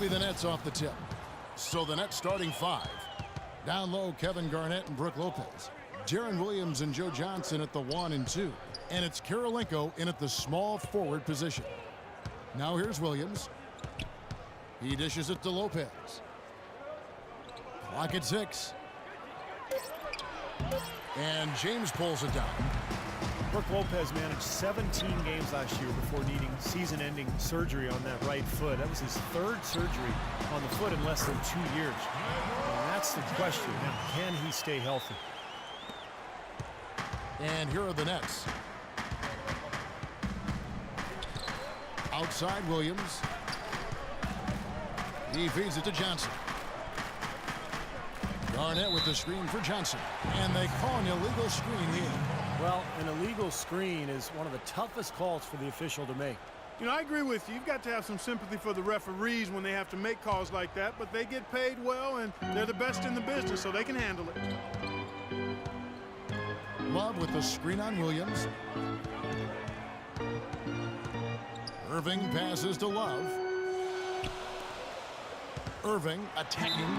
be the Nets off the tip. So the Nets starting five. Down low, Kevin Garnett and Brook Lopez. Deron Williams and Joe Johnson at the 1 and 2. And it's Kirilenko in at the small forward position. Now here's Williams. He dishes it to Lopez. Clock at 6. And James pulls it down. Brook Lopez managed 17 games last year before needing season-ending surgery on that right foot. That was his third surgery on the foot in less than 2 years. And that's the question. Now, can he stay healthy? And here are the Nets. Outside Williams. He feeds it to Johnson. Garnett with the screen for Johnson. And they call an illegal screen here. Well, an illegal screen is one of the toughest calls for the official to make. You know, I agree with you. You've got to have some sympathy for the referees when they have to make calls like that, but they get paid well, and they're the best in the business, so they can handle it. Love with the screen on Williams. Irving passes to Love. Irving attacking,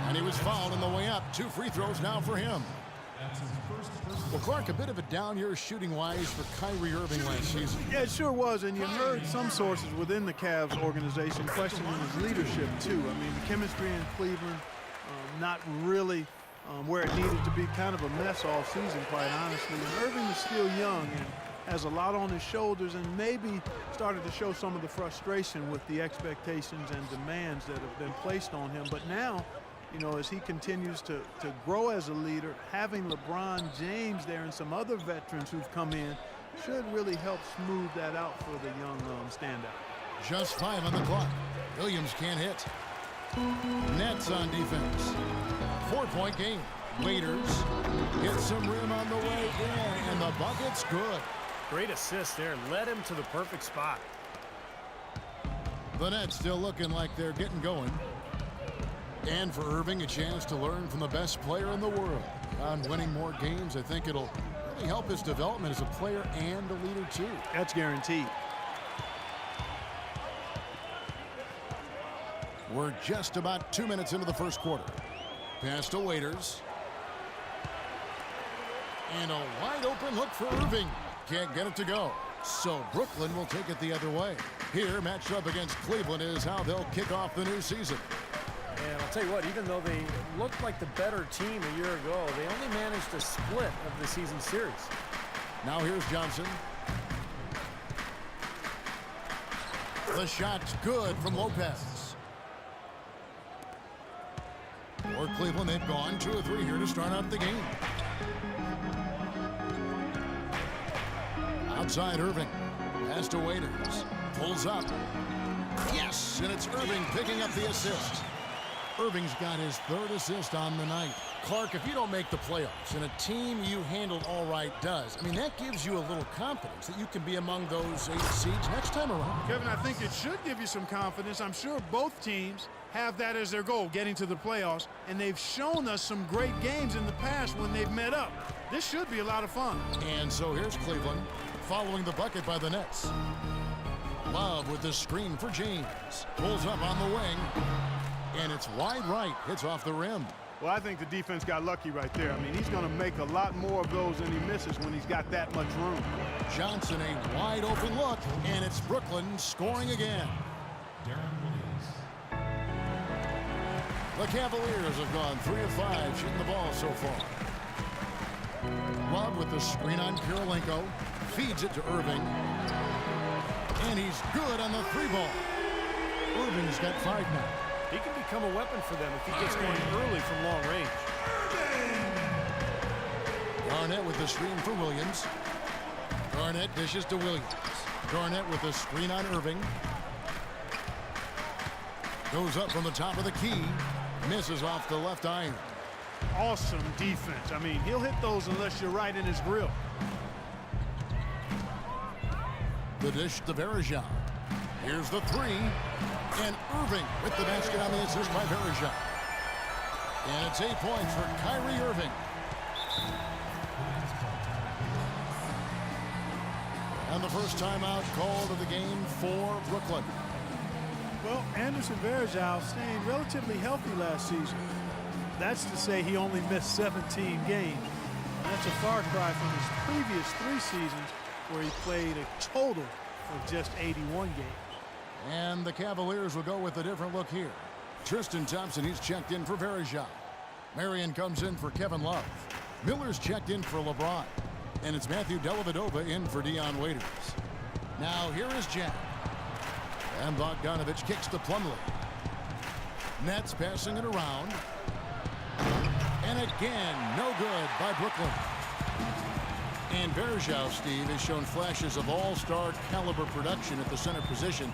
and he was fouled on the way up. 2 free throws now for him. Well, Clark, a bit of a down year shooting-wise for Kyrie Irving last season. Yeah, it sure was, and you heard some sources within the Cavs organization questioning his leadership, too. I mean, the chemistry in Cleveland, not really where it needed to be, kind of a mess all season, quite honestly. And Irving is still young and has a lot on his shoulders and maybe started to show some of the frustration with the expectations and demands that have been placed on him. But now, you know, as he continues to grow as a leader, having LeBron James there and some other veterans who've come in should really help smooth that out for the young standout. Just 5 on the clock. Williams can't hit. Nets on defense. 4-point game. Waiters hit some rim on the way in, and the bucket's good. Great assist there. Led him to the perfect spot. The Nets still looking like they're getting going. And for Irving, a chance to learn from the best player in the world. On winning more games, I think it'll really help his development as a player and a leader, too. That's guaranteed. We're just about 2 minutes into the first quarter. Pass to Waiters. And a wide open look for Irving. Can't get it to go. So Brooklyn will take it the other way. Here, matched up against Cleveland, is how they'll kick off the new season. And I'll tell you what, even though they looked like the better team a year ago, they only managed a split of the season series. Now here's Johnson. The shot's good from Lopez. For Cleveland, they've gone 2 or 3 here to start out the game. Outside Irving. Pass to Waiters. Pulls up. Yes, and it's Irving picking up the assist. Irving's got his 3rd assist on the night. Clark, if you don't make the playoffs and a team you handled all right does, I mean, that gives you a little confidence that you can be among those 8 seeds next time around. Kevin, I think it should give you some confidence. I'm sure both teams have that as their goal, getting to the playoffs, and they've shown us some great games in the past when they've met up. This should be a lot of fun. And so here's Cleveland following the bucket by the Nets. Love with the screen for James. Pulls up on the wing. And it's wide right. Hits off the rim. Well, I think the defense got lucky right there. I mean, he's going to make a lot more of those than he misses when he's got that much room. Johnson, a wide open look. And it's Brooklyn scoring again. The Cavaliers have gone 3 of 5 shooting the ball so far. Love with the screen on Kirilenko. Feeds it to Irving. And he's good on the 3-ball. Irving's got 5 now. He can become a weapon for them if he gets going early from long range. Garnett with the screen for Williams. Garnett dishes to Williams. Garnett with the screen on Irving. Goes up from the top of the key. Misses off the left iron. Awesome defense. I mean, he'll hit those unless you're right in his grill. The dish to Varejao. Here's the 3. And Irving with the basket on the assist by Varejao. And it's 8 points for Kyrie Irving. And the first timeout called of the game for Brooklyn. Well, Anderson Varejao staying relatively healthy last season. That's to say he only missed 17 games. That's a far cry from his previous 3 seasons where he played a total of just 81 games. And the Cavaliers will go with a different look here. Tristan Thompson, he's checked in for Varejao. Marion comes in for Kevin Love. Miller's checked in for LeBron. And it's Matthew Dellavedova in for Dion Waiters. Now here is Jack. And Bogdanovich kicks to Plumlee. Nets passing it around. And again, no good by Brooklyn. And Varejao, Steve, has shown flashes of all-star caliber production at the center position.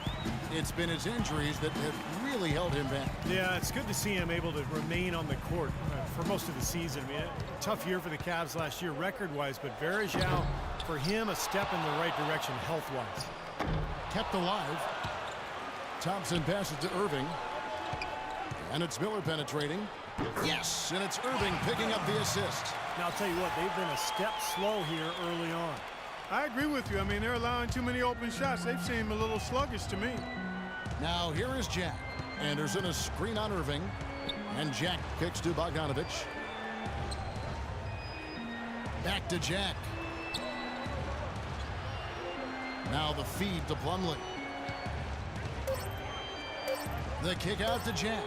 It's been his injuries that have really held him back. Yeah, it's good to see him able to remain on the court for most of the season. I mean, a tough year for the Cavs last year record-wise, but Varejao, for him, a step in the right direction health-wise. Kept alive. Thompson passes to Irving. And it's Miller penetrating. Yes, and it's Irving picking up the assist. Now, I'll tell you what, they've been a step slow here early on. I agree with you. I mean, they're allowing too many open shots. They've seemed a little sluggish to me. Now here is Jack. Anderson a screen on Irving. And Jack kicks to Bogdanovich. Back to Jack. Now the feed to Plumlee. The kick out to Jack.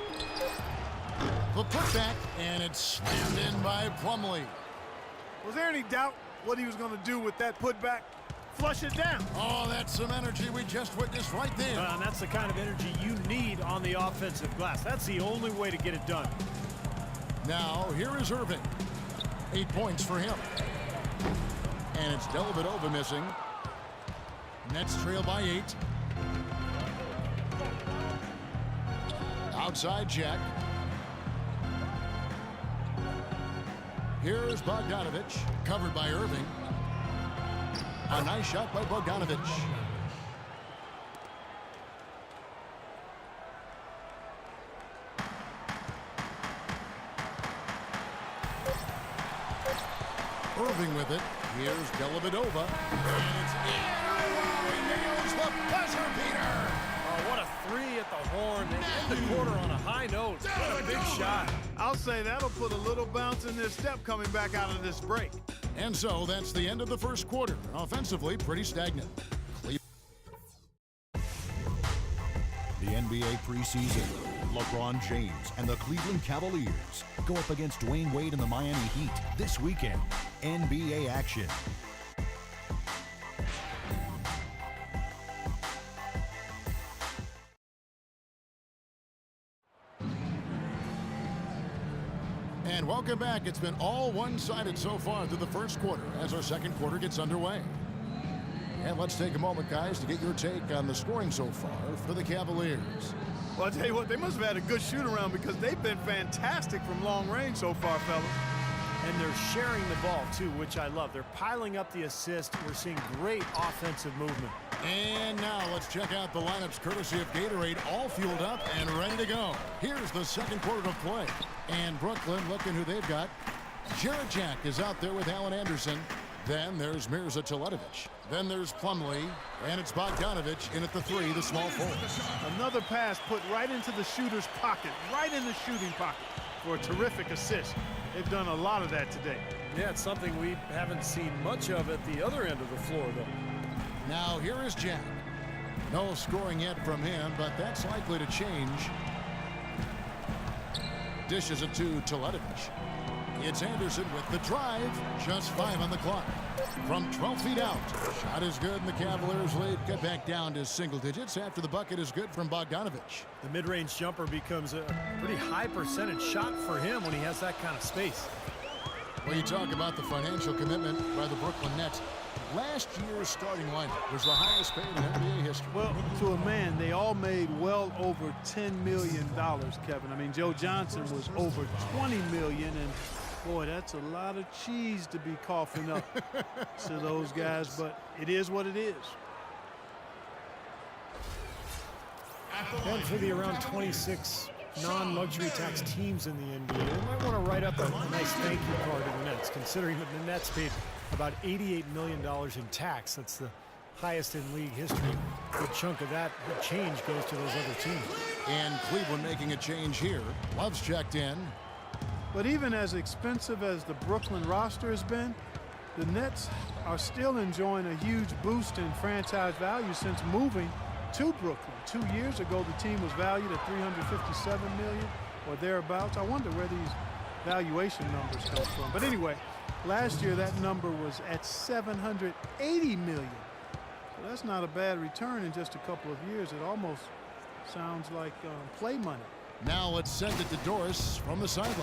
The putback, and it's slammed in by Plumlee. Was there any doubt what he was going to do with that putback? Flush it down. Oh, that's some energy we just witnessed right there. And that's the kind of energy you need on the offensive glass. That's the only way to get it done. Now, here is Irving. 8 points for him. And it's Dellavedova missing. Nets trail by 8. Outside Jack. Here's Bogdanovich, covered by Irving. A nice shot by Bogdanovich. Irving with it. Here's Dellavedova. And it's in. Oh, he nails the buzzer beater. Oh, what a 3 at the horn. They end the quarter on a high note. What a big shot. I'll say that'll put a little bounce in their step coming back out of this break. And so that's the end of the first quarter. Offensively, pretty stagnant. The NBA preseason. LeBron James and the Cleveland Cavaliers go up against Dwayne Wade and the Miami Heat this weekend. NBA action. And welcome back. It's been all one-sided so far through the first quarter as our second quarter gets underway. And let's take a moment, guys, to get your take on the scoring so far for the Cavaliers. Well, I'll tell you what, they must have had a good shoot-around because they've been fantastic from long range so far, fellas. And they're sharing the ball, too, which I love. They're piling up the assist. We're seeing great offensive movement. And now let's check out the lineups courtesy of Gatorade, all fueled up and ready to go. Here's the second quarter of play. And Brooklyn, looking who they've got. Jarrett Jack is out there with Alan Anderson. Then there's Mirza Teletovic. Then there's Plumlee. And it's Bogdanovich in at the 3, the small forward. Another pass put right into the shooter's pocket, right in the shooting pocket for a terrific assist. They've done a lot of that today. Yeah, it's something we haven't seen much of at the other end of the floor, though. Now here is Jack. No scoring yet from him, but that's likely to change. Dishes it to Teletovic. It's Anderson with the drive. Just 5 on the clock. From 12 feet out. Shot is good, and the Cavaliers lead cut back down to single digits after the bucket is good from Bogdanovich. The mid-range jumper becomes a pretty high percentage shot for him when he has that kind of space. Well, you talk about the financial commitment by the Brooklyn Nets. Last year's starting lineup was the highest paid in NBA history. Well, to a man, they all made well over $10 million, Kevin. I mean, Joe Johnson was over $20 million, and boy, that's a lot of cheese to be coughing up to those guys, but it is what it is. And for the around 26 non-luxury tax teams in the NBA, they might want to write up a nice thank you card to the Nets, considering that the Nets paid about $88 million in tax. That's the highest in league history. A good chunk of that change goes to those other teams. And Cleveland making a change here. Love's checked in. But even as expensive as the Brooklyn roster has been, the Nets are still enjoying a huge boost in franchise value since moving to Brooklyn. 2 years ago, the team was valued at $357 million or thereabouts. I wonder where these valuation numbers come from. But anyway, last year that number was at $780 million. So that's not a bad return in just a couple of years. It almost sounds like play money. Now let's send it to Doris from the sideline.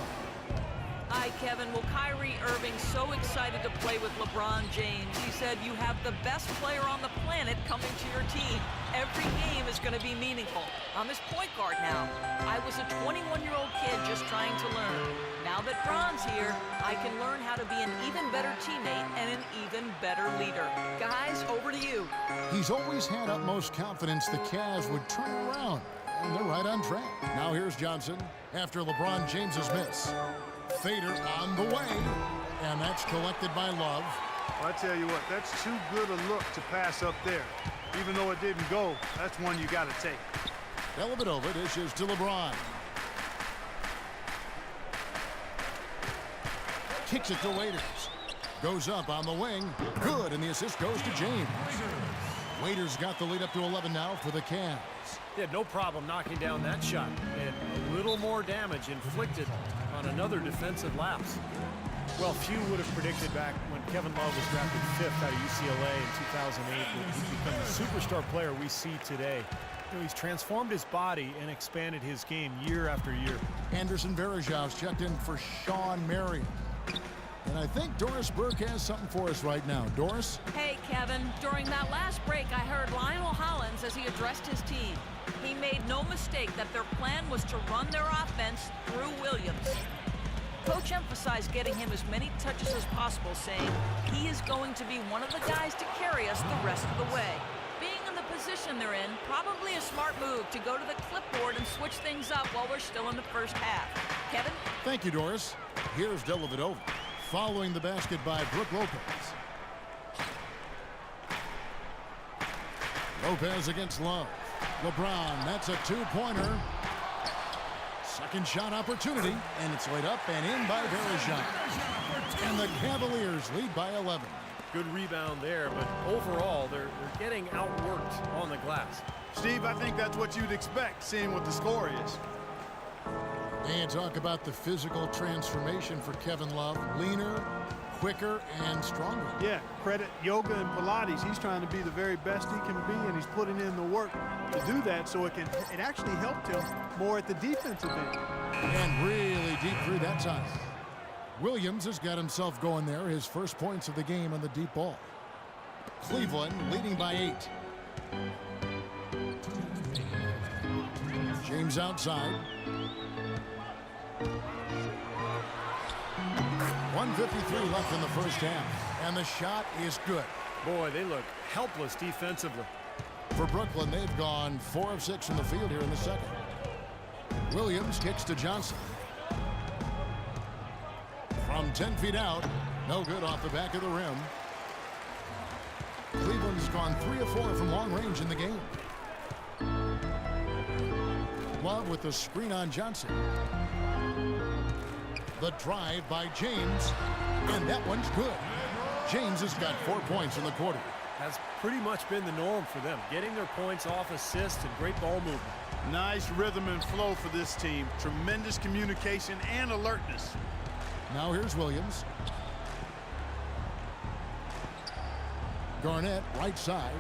Hi, Kevin. Well, Kyrie Irving's so excited to play with LeBron James. He said, you have the best player on the planet coming to your team. Every game is going to be meaningful. I'm his point guard now. I was a 21-year-old kid just trying to learn. Now that Bron's here, I can learn how to be an even better teammate and an even better leader. Guys, over to you. He's always had utmost confidence the Cavs would turn around, and they're right on track. Now here's Johnson after LeBron James's miss. Fader on the way, and that's collected by Love. Well, I tell you what, that's too good a look to pass up there. Even though it didn't go, that's one you got to take. Dellavedova dishes to LeBron. Kicks it to Waiters. Goes up on the wing. Good, and the assist goes to James. Waiters got the lead up to 11 now for the Cavs. He had no problem knocking down that shot, and a little more damage inflicted on another defensive lapse. Well, few would have predicted back when Kevin Love was drafted 5th out of UCLA in 2008 that he'd become the superstar player we see today. You know, he's transformed his body and expanded his game year after year. Anderson Varejão's checked in for Sean Marion. And I think Doris Burke has something for us right now. Doris? Hey, Kevin. During that last break, I heard Lionel Hollins as he addressed his team. He made no mistake that their plan was to run their offense through Williams. Coach emphasized getting him as many touches as possible, saying he is going to be one of the guys to carry us the rest of the way. Being in the position they're in, probably a smart move to go to the clipboard and switch things up while we're still in the first half. Kevin? Thank you, Doris. Here's Dellavedova, following the basket by Brooke Lopez. Lopez against Love. LeBron, that's a two-pointer. Second shot opportunity, and it's laid up and in by Varejão. And the Cavaliers lead by 11. Good rebound there, but overall, they're getting outworked on the glass. Steve, I think that's what you'd expect, seeing what the score is. And talk about the physical transformation for Kevin Love. Leaner, quicker, and stronger. Yeah, credit yoga and Pilates. He's trying to be the very best he can be, and he's putting in the work to do that, so it actually helped him more at the defensive end. And really deep through that time. Williams has got himself going there, his first points of the game on the deep ball. Cleveland leading by 8. James outside. 1:53 left in the first half, and the shot is good. Boy, they look helpless defensively. For Brooklyn, they've gone 4 of 6 from the field here in the second. Williams kicks to Johnson. From 10 feet out, no good off the back of the rim. Cleveland's gone 3 of 4 from long range in the game. Love with the screen on Johnson. The drive by James, and that one's good. James has got 4 points in the quarter. That's pretty much been the norm for them, getting their points off assists and great ball movement. Nice rhythm and flow for this team. Tremendous communication and alertness. Now here's Williams. Garnett, right side.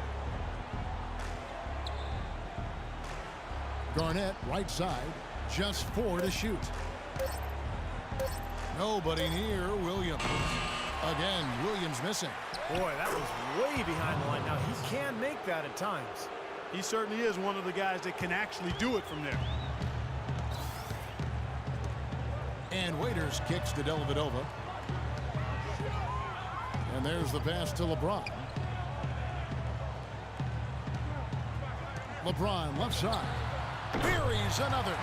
Garnett, right side. Just 4 to shoot. Nobody near Williams. Again, Williams missing. Boy, that was way behind the line. Now, he can make that at times. He certainly is one of the guys that can actually do it from there. And Waiters kicks to Dellavedova. And there's the pass to LeBron. LeBron left side. Buries another.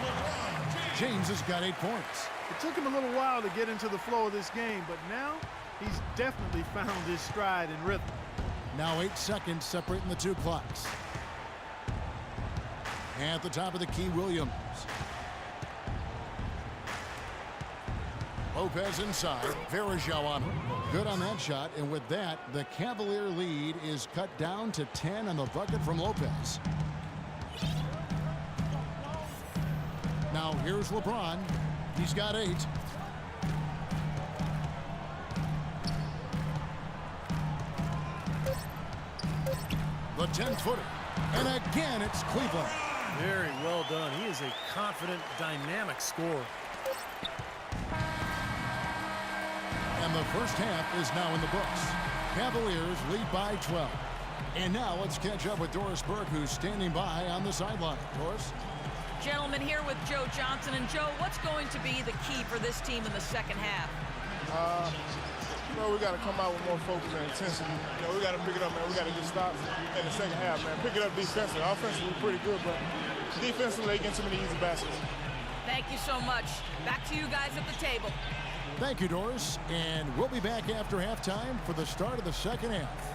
James has got 8 points. It took him a little while to get into the flow of this game, but now he's definitely found his stride and rhythm. Now 8 seconds separating the two clocks. At the top of the key, Williams. Lopez inside. Varejao on him. Good on that shot. And with that, the Cavalier lead is cut down to 10 on the bucket from Lopez. Now here's LeBron. He's got 8. The 10-footer. And again, it's Cleveland. Very well done. He is a confident, dynamic scorer. And the first half is now in the books. Cavaliers lead by 12. And now let's catch up with Doris Burke, who's standing by on the sideline. Doris? Gentlemen, here with Joe Johnson. And Joe, what's going to be the key for this team in the second half? We got to come out with more focus and intensity. We got to pick it up, man. We got to get stops in the second half, man. Pick it up defensively. Offensively, we're pretty good, but defensively, they get too many easy baskets. Thank you so much. Back to you guys at the table. Thank you, Doris. And we'll be back after halftime for the start of the second half.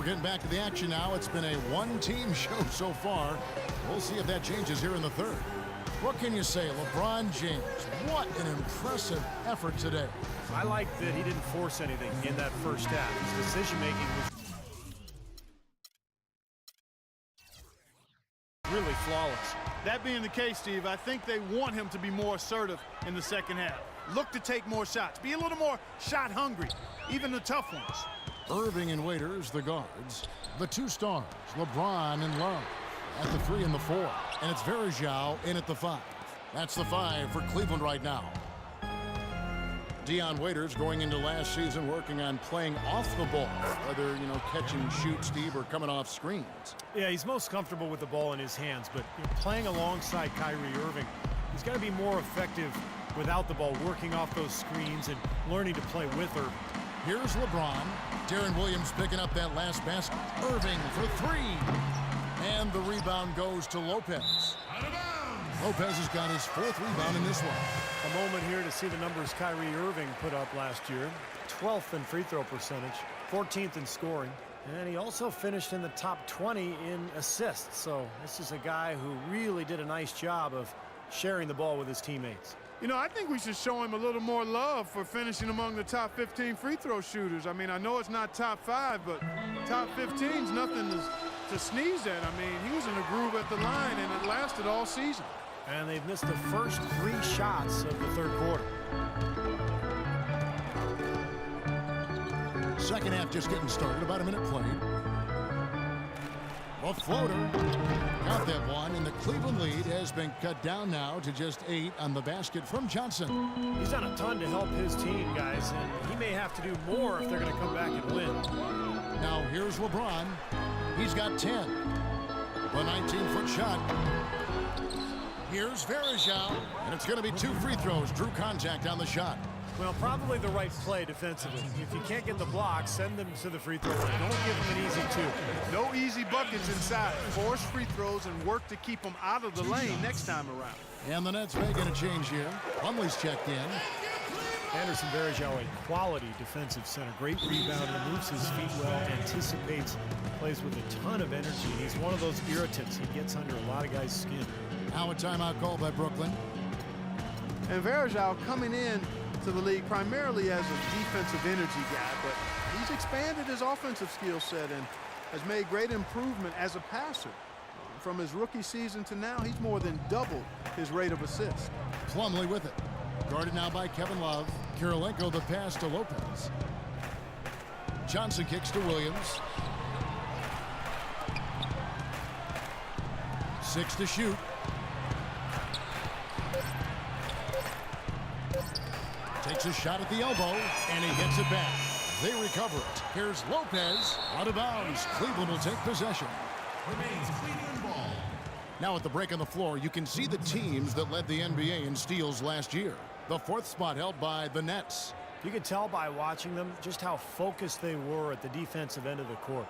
Getting back to the action now. It's been a one-team show so far. We'll see if that changes here in the third. What can you say? LeBron James, what an impressive effort today. I like that he didn't force anything in that first half. His decision-making was really flawless. That being the case, Steve, I think they want him to be more assertive in the second half. Look to take more shots. Be a little more shot hungry, even the tough ones. Irving and Waiters, the guards. The two stars, LeBron and Love, at the 3 and the 4. And it's Varejao in at the 5. That's the 5 for Cleveland right now. Dion Waiters going into last season working on playing off the ball, whether, catch and shoot, Steve, or coming off screens. Yeah, he's most comfortable with the ball in his hands, but playing alongside Kyrie Irving, he's got to be more effective without the ball, working off those screens and learning to play with her. Here's LeBron. Darren Williams picking up that last basket. Irving for 3. And the rebound goes to Lopez. Lopez has got his 4th rebound in this one. A moment here to see the numbers Kyrie Irving put up last year. 12th in free throw percentage, 14th in scoring. And he also finished in the top 20 in assists. So this is a guy who really did a nice job of sharing the ball with his teammates. I think we should show him a little more love for finishing among the top 15 free throw shooters. I mean, I know it's not top 5, but top 15 is nothing to sneeze at. I mean, he was in a groove at the line, and it lasted all season. And they've missed the first 3 shots of the third quarter. Second half just getting started, about a minute played. A floater. Got that one, and the Cleveland lead has been cut down now to just 8 on the basket from Johnson. He's done a ton to help his team, guys, and he may have to do more if they're going to come back and win. Now here's LeBron. He's got 10. The 19-foot shot. Here's Varejao, and it's going to be 2 free throws. Drew contact on the shot. Well, probably the right play defensively. If you can't get the block, send them to the free throw line. Don't give them an easy 2. No easy buckets inside. Force free throws and work to keep them out of the lane next time around. And the Nets making a change here. Plumlee's checked in. Anderson Varejao, a quality defensive center. Great rebounder, moves his feet well, anticipates, plays with a ton of energy. He's one of those irritants. He gets under a lot of guys' skin. Now a timeout called by Brooklyn. And Varejao coming in to the league primarily as a defensive energy guy, but he's expanded his offensive skill set and has made great improvement as a passer. From his rookie season to now, he's more than doubled his rate of assists. Plumlee with it. Guarded now by Kevin Love. Kirilenko the pass to Lopez. Johnson kicks to Williams. 6 to shoot. Takes a shot at the elbow, and he gets it back. They recover it. Here's Lopez. Out of bounds. Cleveland will take possession. Remains Cleveland ball. Now at the break on the floor, you can see the teams that led the NBA in steals last year. The 4th spot held by the Nets. You could tell by watching them just how focused they were at the defensive end of the court.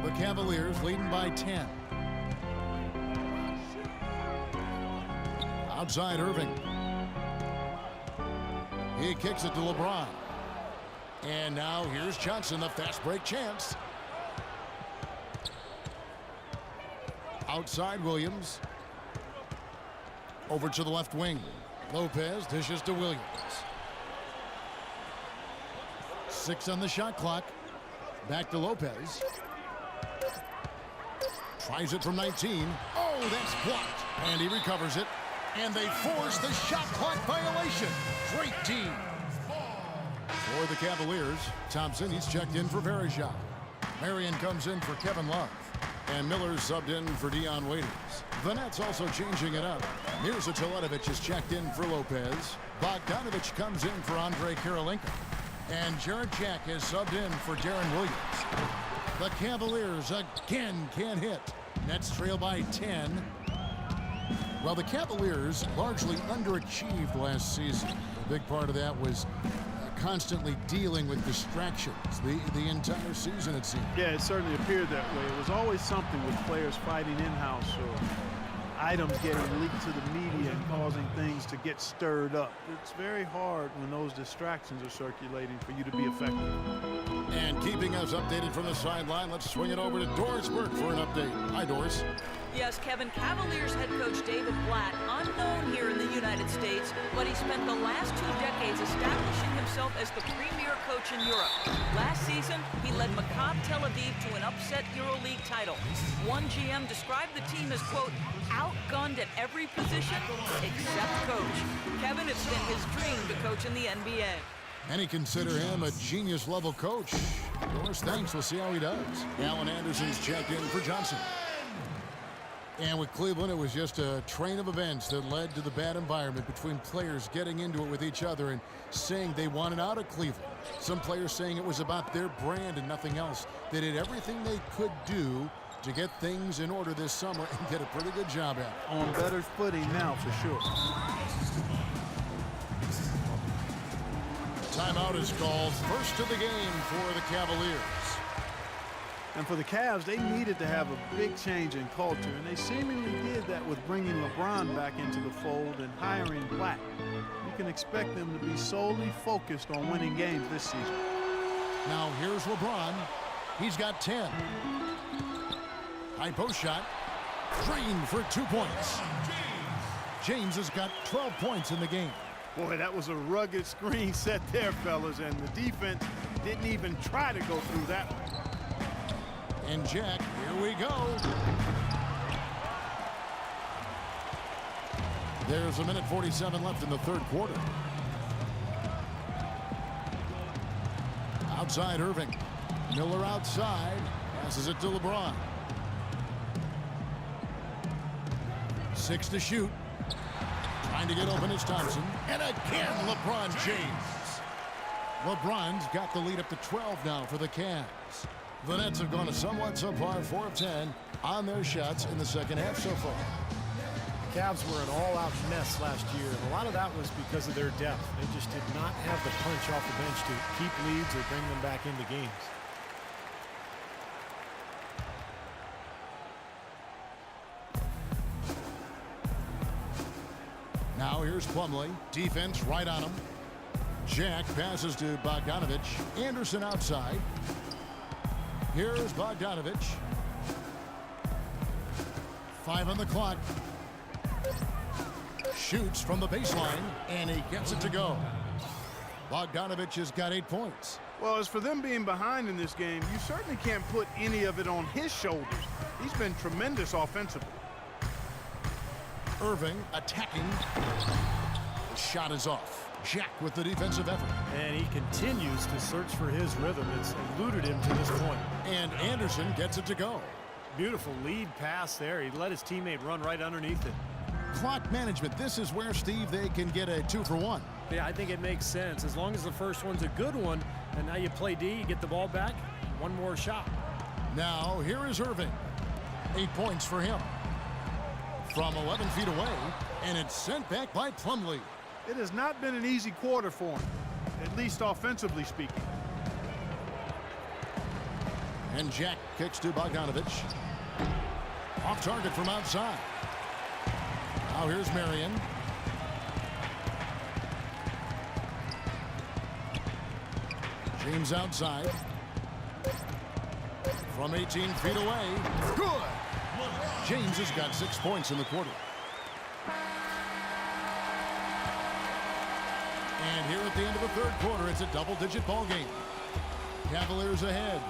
The Cavaliers leading by 10. Outside Irving. He kicks it to LeBron. And now here's Johnson, the fast break chance. Outside Williams. Over to the left wing. Lopez dishes to Williams. 6 on the shot clock. Back to Lopez. Tries it from 19. Oh, that's blocked. And he recovers it. And they force the shot clock violation. Great team. For the Cavaliers, Thompson, he's checked in for Verishov. Marion comes in for Kevin Love. And Miller's subbed in for Dion Waiters. The Nets also changing it up. Mirza Teletovic is checked in for Lopez. Bogdanovich comes in for Andre Kirilenko. And Jarrett Jack is subbed in for Darren Williams. The Cavaliers again can't hit. Nets trail by 10. Well, the Cavaliers largely underachieved last season. A big part of that was constantly dealing with distractions the entire season, it seemed. Yeah, it certainly appeared that way. It was always something with players fighting in-house or items getting leaked to the media and causing things to get stirred up. It's very hard when those distractions are circulating for you to be effective. And keeping us updated from the sideline, let's swing it over to Doris Burke for an update. Hi, Doris. Yes, Kevin, Cavaliers head coach David Blatt, unknown here in the United States, but he spent the last 2 decades establishing himself as the premier coach in Europe. Last season, he led Maccabi Tel Aviv to an upset EuroLeague title. One GM described the team as, quote, outgunned at every position except coach. Kevin, it's been his dream to coach in the NBA. Many consider him a genius-level coach. Doris, thanks. We'll see how he does. Alan Anderson's checked in for Johnson. And with Cleveland, it was just a train of events that led to the bad environment between players getting into it with each other and saying they wanted out of Cleveland. Some players saying it was about their brand and nothing else. They did everything they could do to get things in order this summer and did a pretty good job at it. On better footing now, for sure. Timeout is called. First of the game for the Cavaliers. And for the Cavs, they needed to have a big change in culture, and they seemingly did that with bringing LeBron back into the fold and hiring Black. You can expect them to be solely focused on winning games this season. Now here's LeBron. He's got 10. High post shot. Drained for 2 points. James has got 12 points in the game. Boy, that was a rugged screen set there, fellas, and the defense didn't even try to go through that one. And Jack, here we go. There's 1:47 left in the 3rd quarter. Outside Irving. Miller outside. Passes it to LeBron. 6 to shoot. Trying to get open is Thompson. And again, LeBron James. LeBron's got the lead up to 12 now for the Cavs. The Nets have gone a somewhat subpar 4 of 10 on their shots in the second half so far. The Cavs were an all-out mess last year, and a lot of that was because of their depth. They just did not have the punch off the bench to keep leads or bring them back into games. Now here's Plumlee. Defense right on him. Jack passes to Bogdanovich. Anderson outside. Here's Bogdanovich. 5 on the clock. Shoots from the baseline, and he gets it to go. Bogdanovich has got 8 points. Well, as for them being behind in this game, you certainly can't put any of it on his shoulders. He's been tremendous offensively. Irving attacking. The shot is off. Jack with the defensive effort. And he continues to search for his rhythm. It's eluded him to this point. And Anderson gets it to go. Beautiful lead pass there. He let his teammate run right underneath it. Clock management. This is where, Steve, they can get a 2-for-1. Yeah, I think it makes sense. As long as the first one's a good one, and now you play D, you get the ball back, one more shot. Now, here is Irving. 8 points for him. From 11 feet away, and it's sent back by Plumlee. It has not been an easy quarter for him, at least offensively speaking. And Jack kicks to Bogdanovich. Off target from outside. Now here's Marion. James outside. From 18 feet away. Good! James has got 6 points in the quarter. And here at the end of the third quarter, it's a double-digit ball game. Cavaliers ahead.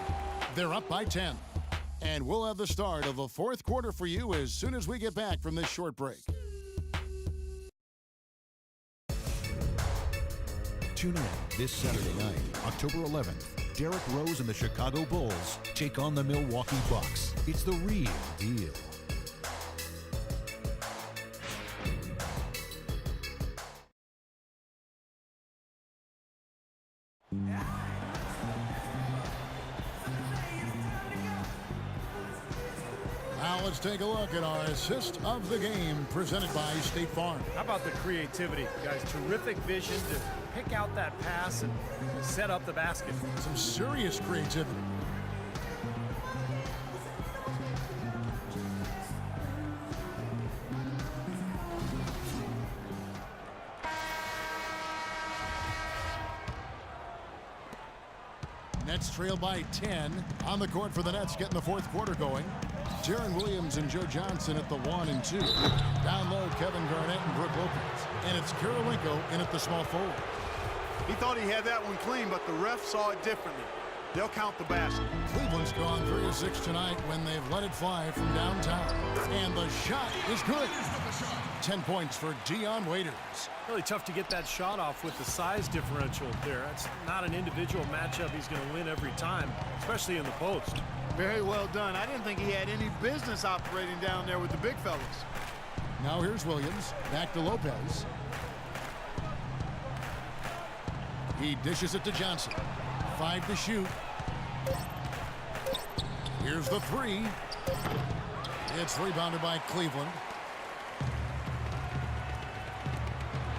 They're up by 10. And we'll have the start of the fourth quarter for you as soon as we get back from this short break. Tune in this Saturday night, October 11th. Derrick Rose and the Chicago Bulls take on the Milwaukee Bucks. It's the real deal. Now let's take a look at our assist of the game presented by State Farm. How about the creativity, guys? Terrific vision to pick out that pass and set up the basket. Some serious creativity. Nets trail by 10. On the court for the Nets, getting the fourth quarter going. Jaron Williams and Joe Johnson at the 1 and 2. Down low, Kevin Garnett and Brook Lopez. And it's Kirilenko in at the small forward. He thought he had that one clean, but the ref saw it differently. They'll count the basket. Cleveland's gone 3 of 6 tonight when they've let it fly from downtown. And the shot is good. 10 points for Dion Waiters. Really tough to get that shot off with the size differential there. That's not an individual matchup he's going to win every time, especially in the post. Very well done. I didn't think he had any business operating down there with the big fellas. Now here's Williams. Back to Lopez. He dishes it to Johnson. 5 to shoot. Here's the 3. It's rebounded by Cleveland.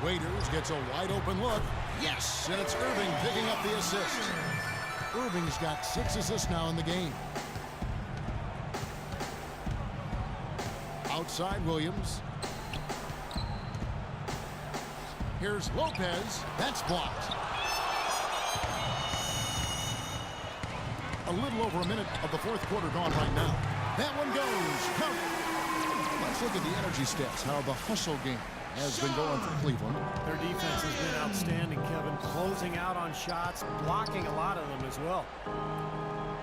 Waiters gets a wide open look. Yes! And it's Irving picking up the assist. Irving's got 6 assists now in the game. Outside Williams. Here's Lopez. That's blocked. A little over a minute of the fourth quarter gone right now. That one goes. Count. Let's look at the energy stats, how the hustle game has been going for Cleveland. Their defense has been outstanding, Kevin. Closing out on shots, blocking a lot of them as well.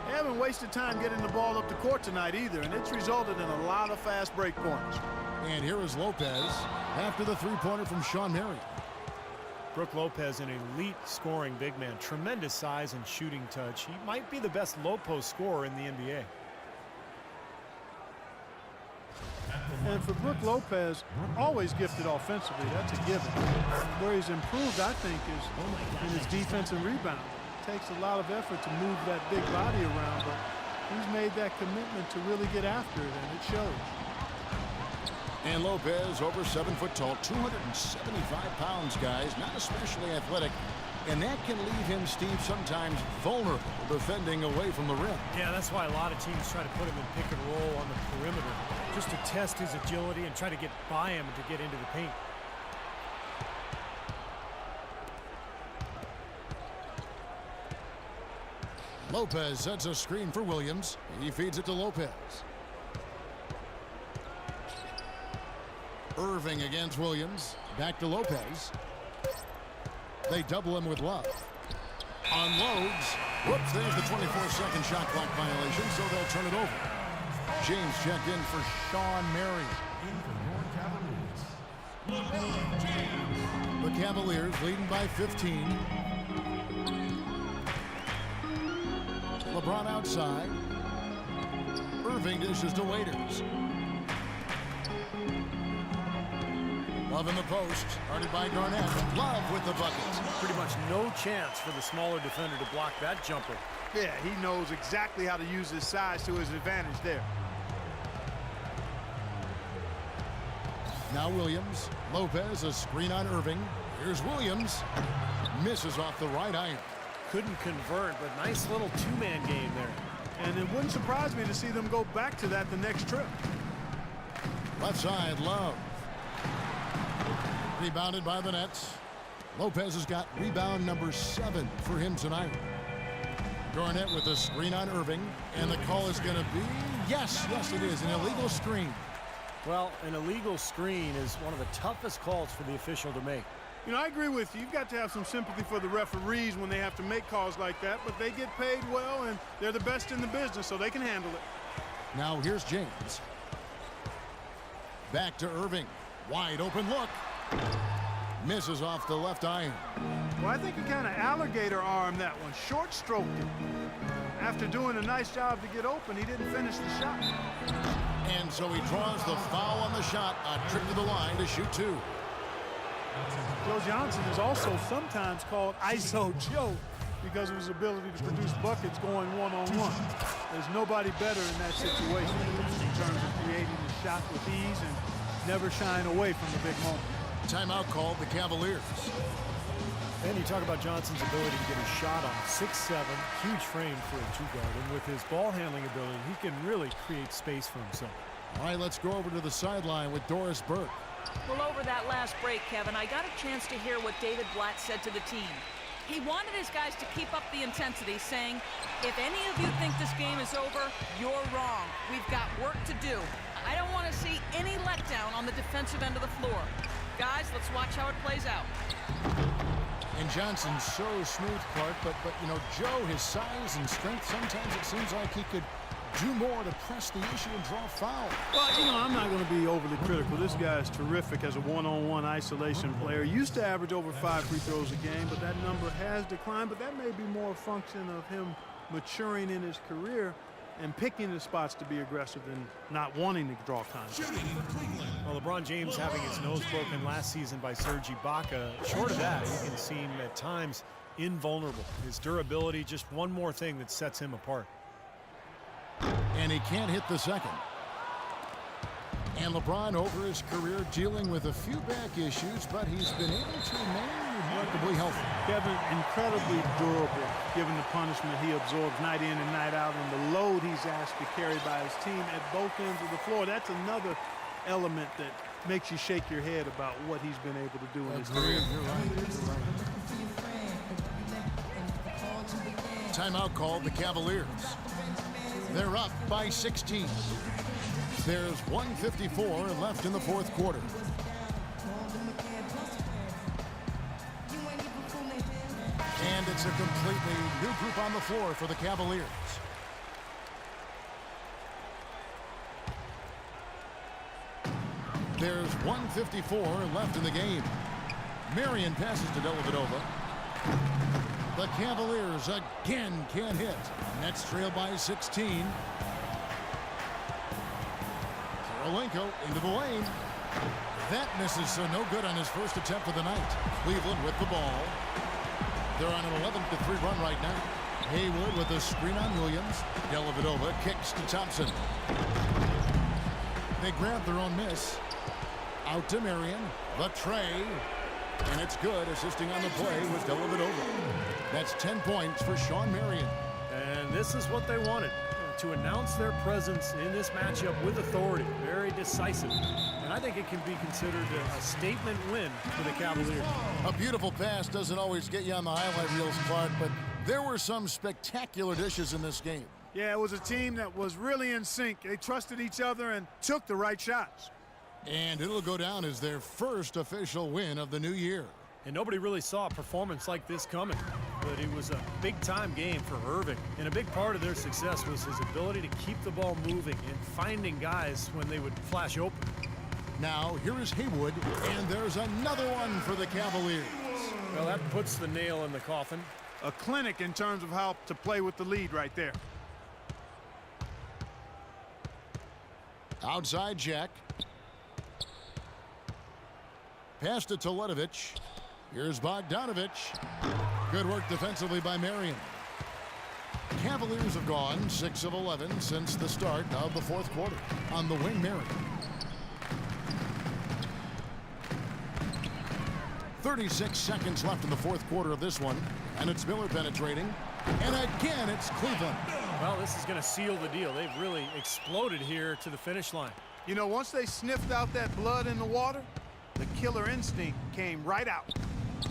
They haven't wasted time getting the ball up the court tonight either, and it's resulted in a lot of fast break points. And here is Lopez after the three-pointer from Sean Marion. Brook Lopez, an elite scoring big man. Tremendous size and shooting touch. He might be the best low post scorer in the NBA. And for Brook Lopez, always gifted offensively. That's a given. Where he's improved, I think, is in his defense and rebound. It takes a lot of effort to move that big body around, but he's made that commitment to really get after it, and it shows. And Lopez, over 7 foot tall, 275 pounds, guys, not especially athletic. And that can leave him, Steve, sometimes vulnerable defending away from the rim. Yeah, that's why a lot of teams try to put him in pick and roll on the perimeter, just to test his agility and try to get by him to get into the paint. Lopez sets a screen for Williams. He feeds it to Lopez. Irving against Williams. Back to Lopez. They double him with Love. Unloads. Whoops, there's the 24-second shot clock violation, so they'll turn it over. James checked in for Sean Marion. The Cavaliers leading by 15. LeBron outside. Irving dishes to Waiters. Love in the post, guarded by Garnett. Love with the bucket. Pretty much no chance for the smaller defender to block that jumper. Yeah, he knows exactly how to use his size to his advantage there. Now Williams. Lopez, a screen on Irving. Here's Williams. Misses off the right iron. Couldn't convert, but nice little two-man game there. And it wouldn't surprise me to see them go back to that the next trip. Left side, Love. Rebounded by the Nets. Lopez has got rebound number 7 for him tonight. Garnett with a screen on Irving, and the call is going to be, yes, it is, an illegal screen. Well, an illegal screen is one of the toughest calls for the official to make. You know, I agree with you. You've got to have some sympathy for the referees when they have to make calls like that, but they get paid well, and they're the best in the business, so they can handle it. Now here's James. Back to Irving. Wide open look. Misses off the left iron. Well, I think he kind of alligator armed that one, short stroked it. After doing a nice job to get open, he didn't finish the shot. And so he draws the foul on the shot. A trip to the line to shoot 2. Joe Johnson is also sometimes called ISO Joe because of his ability to produce buckets going one-on-one. There's nobody better in that situation in terms of creating the shot with ease and never shying away from the big moment. Timeout called the Cavaliers. And you talk about Johnson's ability to get a shot on 6'7", huge frame for a two-guard. And with his ball handling ability, he can really create space for himself. All right, let's go over to the sideline with Doris Burke. Well, over that last break, Kevin, I got a chance to hear what David Blatt said to the team. He wanted his guys to keep up the intensity, saying, if any of you think this game is over, you're wrong. We've got work to do. I don't want to see any letdown on the defensive end of the floor. Guys, let's watch how it plays out. And Johnson's so smooth, Clark, but you know, Joe, his size and strength, sometimes it seems like he could do more to press the issue and draw foul. Well, you know, I'm not going to be overly critical. This guy is terrific as a one-on-one isolation player. Used to average over 5 free throws a game, but that number has declined. But that may be more a function of him maturing in his career and picking the spots to be aggressive than not wanting to draw contact. Well, LeBron James having his nose broken last season by Serge Ibaka. Short of that, you can seem at times invulnerable. His durability, just one more thing that sets him apart. And he can't hit the second. And LeBron over his career dealing with a few back issues, but he's been able to remain remarkably healthy. Kevin, incredibly durable given the punishment he absorbs night in and night out and the load he's asked to carry by his team at both ends of the floor. That's another element that makes you shake your head about what he's been able to do in his career. You're right. Timeout called the Cavaliers. They're up by 16. There's 1:54 left in the fourth quarter. And it's a completely new group on the floor for the Cavaliers. There's 1:54 left in the game. Marion passes to Dellavedova. The Cavaliers again can't hit. Nets trail by 16. Kirilenko into the lane. That misses, so no good on his first attempt of the night. Cleveland with the ball. They're on an 11-3 run right now. Haywood with a screen on Williams. Dellavedova kicks to Thompson. They grab their own miss. Out to Marion. The tray. And it's good, assisting on the play with Dellavedova. That's 10 points for Sean Marion. And this is what they wanted, to announce their presence in this matchup with authority. Very decisive. And I think it can be considered a statement win for the Cavaliers. A beautiful pass doesn't always get you on the highlight reels, Clark, but there were some spectacular dishes in this game. Yeah, it was a team that was really in sync. They trusted each other and took the right shots. And it'll go down as their first official win of the new year. And nobody really saw a performance like this coming. But it was a big-time game for Irving. And a big part of their success was his ability to keep the ball moving and finding guys when they would flash open. Now, here is Haywood, and there's another one for the Cavaliers. Well, that puts the nail in the coffin. A clinic in terms of how to play with the lead right there. Outside Jack. Passed it to Ledovich. Here's Bogdanovich. Good work defensively by Marion. Cavaliers have gone 6 of 11 since the start of the fourth quarter. On the wing, Marion. 36 seconds left in the fourth quarter of this one. And it's Miller penetrating. And again, it's Cleveland. Well, this is going to seal the deal. They've really exploded here to the finish line. You know, once they sniffed out that blood in the water, the killer instinct came right out.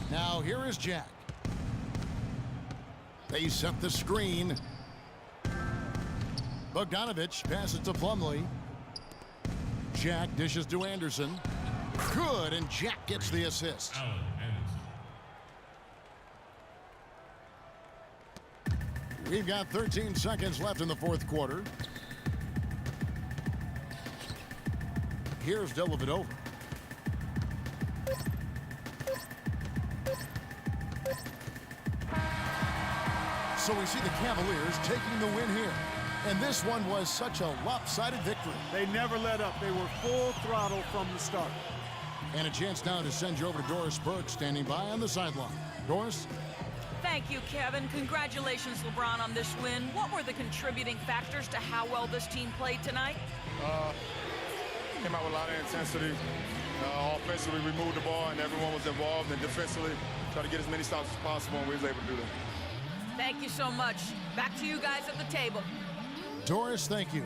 Now here is Jack. They set the screen. Bogdanovich passes to Plumlee. Jack dishes to Anderson. Good, and Jack gets the assist. We've got 13 seconds left in the fourth quarter. Here's Dellavedova. So we see the Cavaliers taking the win here. And this one was such a lopsided victory. They never let up. They were full throttle from the start. And a chance now to send you over to Doris Burke, standing by on the sideline. Doris? Thank you, Kevin. Congratulations, LeBron, on this win. What were the contributing factors to how well this team played tonight? Came out with a lot of intensity. Offensively, we moved the ball, and everyone was involved. And defensively, tried to get as many stops as possible, and we was able to do that. Thank you so much. Back to you guys at the table. Doris, thank you.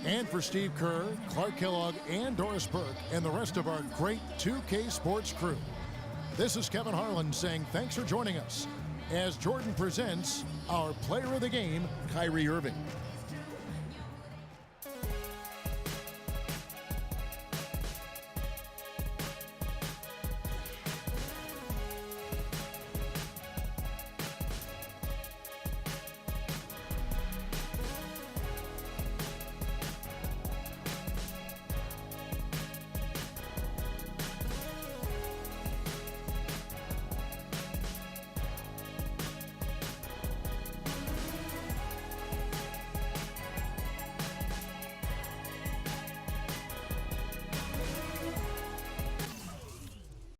And for Steve Kerr, Clark Kellogg, and Doris Burke, and the rest of our great 2K Sports crew. This is Kevin Harlan saying thanks for joining us as Jordan presents our player of the game, Kyrie Irving.